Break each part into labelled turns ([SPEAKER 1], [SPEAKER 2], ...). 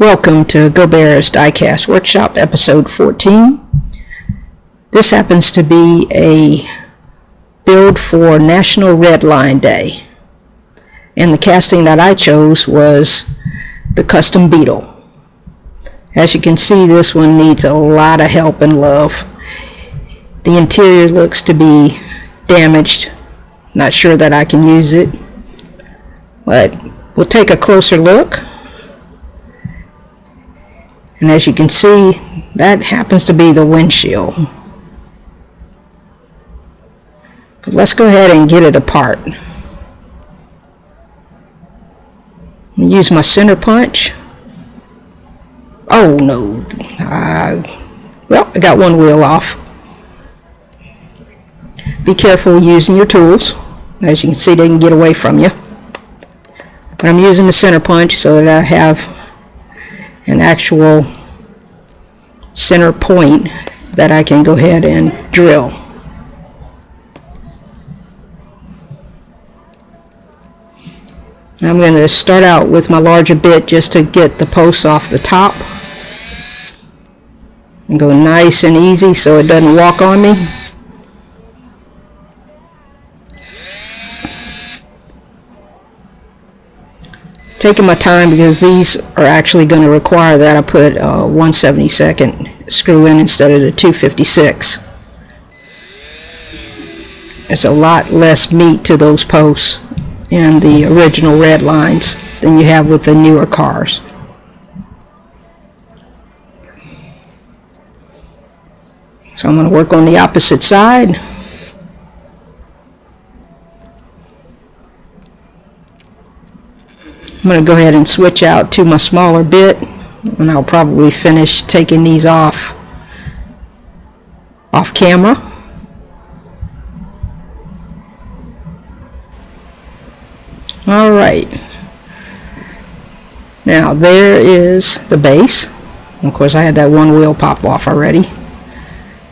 [SPEAKER 1] Welcome to Go Bears Diecast Workshop episode 14. This happens to be a build for National Redline Day. And the casting that I chose was the custom Beetle. As you can see, this one needs a lot of help and love. The interior looks to be damaged. Not sure that I can use it, but we'll take a closer look. And as you can see, that happens to be the windshield. But let's go ahead and get it apart. Use my center punch. Oh no, well, I got one wheel off. Be careful using your tools. As you can see, they can get away from you. But I'm using the center punch so that I have an actual center point that I can go ahead and drill. I'm going to start out with my larger bit just to get the posts off the top and go nice and easy so it doesn't walk on me. Taking my time because these are actually going to require that I put a 1/72 screw in instead of the 256. There's a lot less meat to those posts in the original red lines than you have with the newer cars. So I'm going to work on the opposite side. I'm going to go ahead and switch out to my smaller bit, and I'll probably finish taking these off camera. Alright, now there is the base. Of course, I had that one wheel pop off already.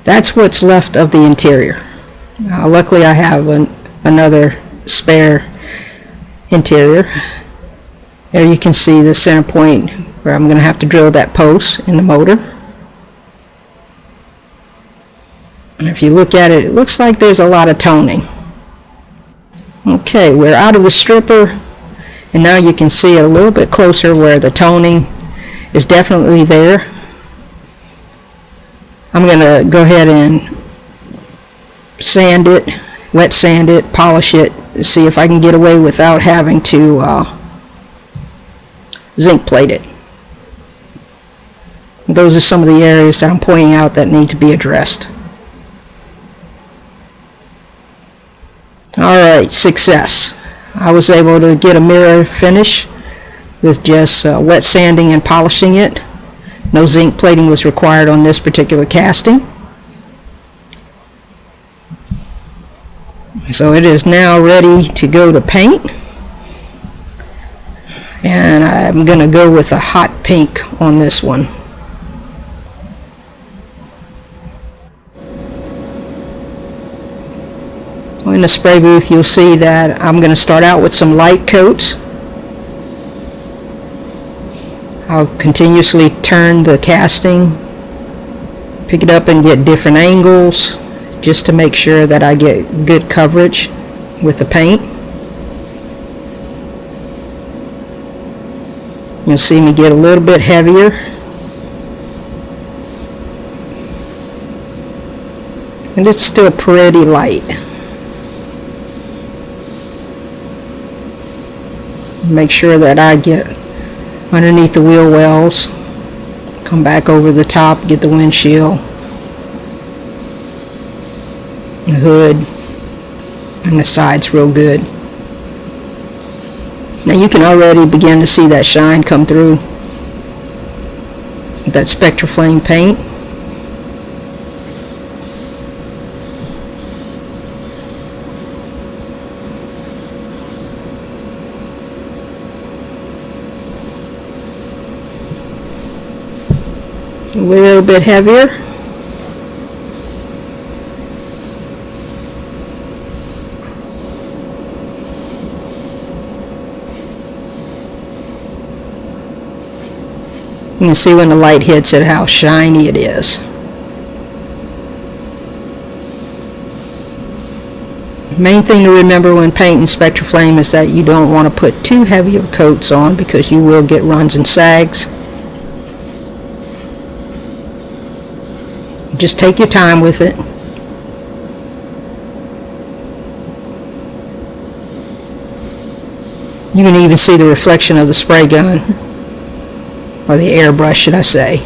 [SPEAKER 1] That's what's left of the interior. Luckily I have another spare interior. There you can see the center point where I'm going to have to drill that post in the motor. And if you look at it, it looks like there's a lot of toning. Okay, we're out of the stripper, and now you can see it a little bit closer where the toning is definitely there. I'm going to go ahead and sand it, wet sand it, polish it, see if I can get away without having to zinc plate it. Those are some of the areas that I'm pointing out that need to be addressed. Alright, success. I was able to get a mirror finish with just wet sanding and polishing it. No zinc plating was required on this particular casting. So it is now ready to go to paint. And I'm going to go with a hot pink on this one. So in the spray booth, you'll see that I'm going to start out with some light coats. I'll continuously turn the casting, pick it up and get different angles just to make sure that I get good coverage with the paint. You'll see me get a little bit heavier. And it's still pretty light. Make sure that I get underneath the wheel wells. Come back over the top, get the windshield, the hood, and the sides real good. Now you can already begin to see that shine come through with that Spectra flame paint. A little bit heavier. You can see when the light hits it how shiny it is. Main thing to remember when painting Spectra Flame is that you don't want to put too heavy of coats on because you will get runs and sags. Just take your time with it. You can even see the reflection of the spray gun, or the airbrush should I say.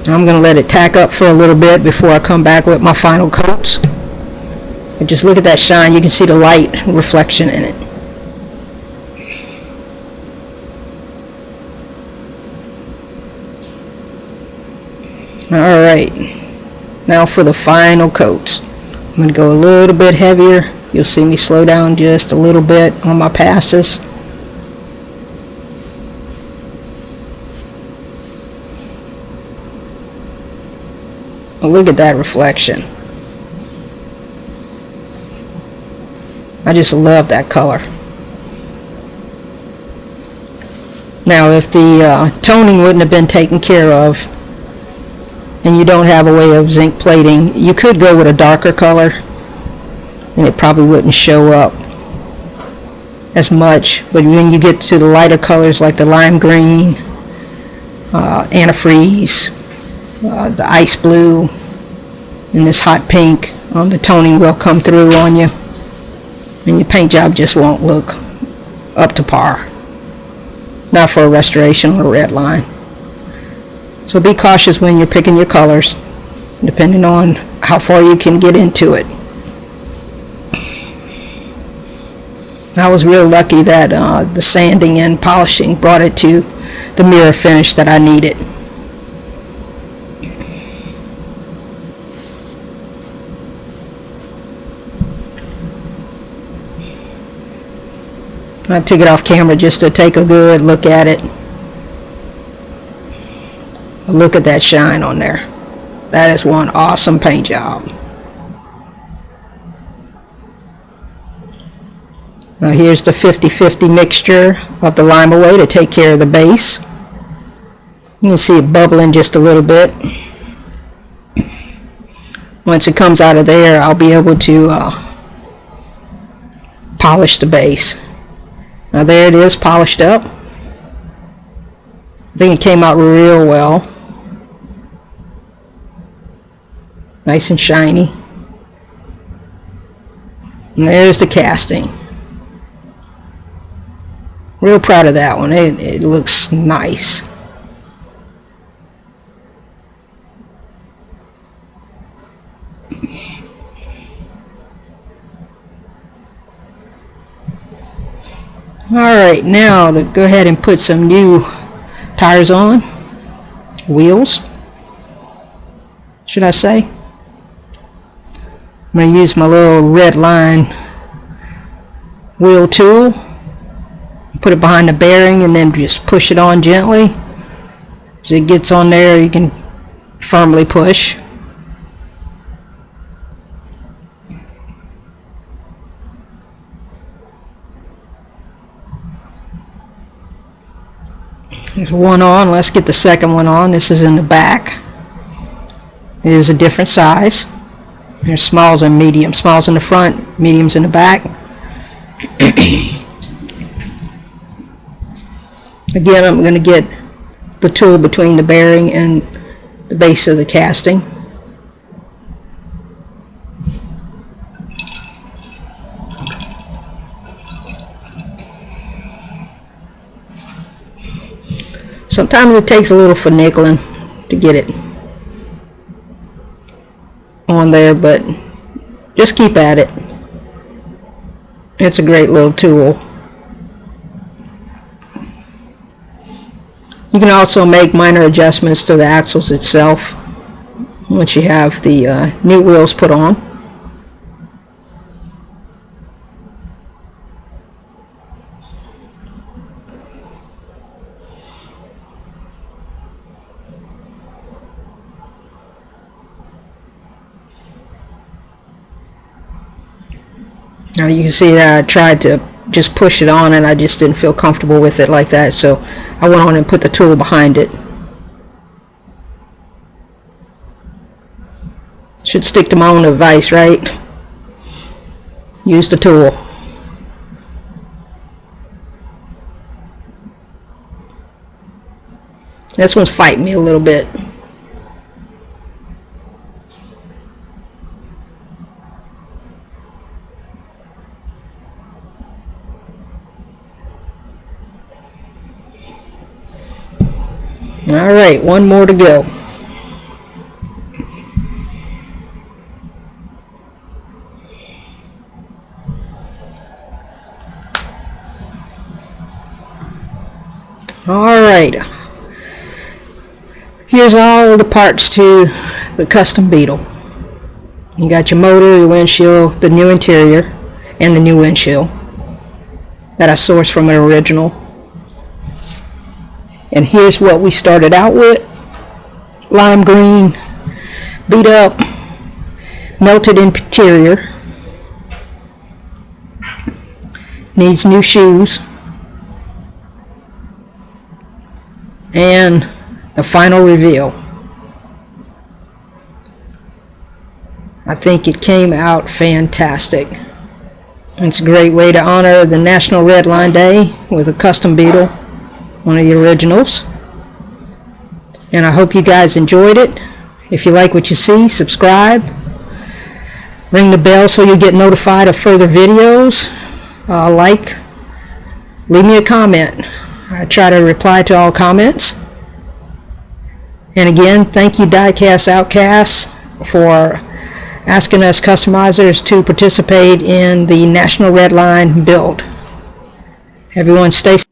[SPEAKER 1] I'm going to let it tack up for a little bit before I come back with my final coats. And just look at that shine. You can see the light reflection in it. Alright, now for the final coats. I'm going to go a little bit heavier. You'll see me slow down just a little bit on my passes. Look at that reflection. I just love that color. Now if the toning wouldn't have been taken care of and you don't have a way of zinc plating, you could go with a darker color and it probably wouldn't show up as much. But when you get to the lighter colors like the lime green, antifreeze, the ice blue, and this hot pink, the toning will come through on you and your paint job just won't look up to par. Not for a restoration or a Redline. So be cautious when you're picking your colors, depending on how far you can get into it. I was real lucky that the sanding and polishing brought it to the mirror finish that I needed. I took it off camera just to take a good look at it. Look at that shine on there. That is one awesome paint job. Now here's the 50-50 mixture of the lime away to take care of the base. You can see it bubbling just a little bit. Once it comes out of there, I'll be able to polish the base. Now there it is, polished up. I think it came out real well. Nice and shiny. And there's the casting. Real proud of that one. It looks nice. Alright, now to go ahead and put some new tires on. Wheels, should I say. I'm going to use my little Redline wheel tool. Put it behind the bearing and then just push it on gently. As it gets on there, you can firmly push. There's one on. Let's get the second one on. This is in the back. It is a different size. There's smalls and mediums. Smalls in the front, mediums in the back. Again, I'm going to get the tool between the bearing and the base of the casting. Sometimes it takes a little finagling to get it on there, but just keep at it. It's a great little tool. You can also make minor adjustments to the axles itself once you have the new wheels put on. Now you can see that I tried to just push it on, and I just didn't feel comfortable with it like that, so I went on and put the tool behind it. Should stick to my own advice, right? Use the tool. This one's fighting me a little bit. All right, one more to go. All right. Here's all the parts to the custom Beetle. You got your motor, your windshield, the new interior, and the new windshield that I sourced from an original. And here's what we started out with. Lime green, beat up, melted interior. Needs new shoes. And the final reveal. I think it came out fantastic. It's a great way to honor the National Redline Day with a custom Beetle, one of the originals. And I hope you guys enjoyed it. If you like what you see, subscribe. Ring the bell so you get notified of further videos. Leave me a comment. I try to reply to all comments. And again, thank you Diecast Outcasts for asking us customizers to participate in the National Redline build. Everyone stay safe.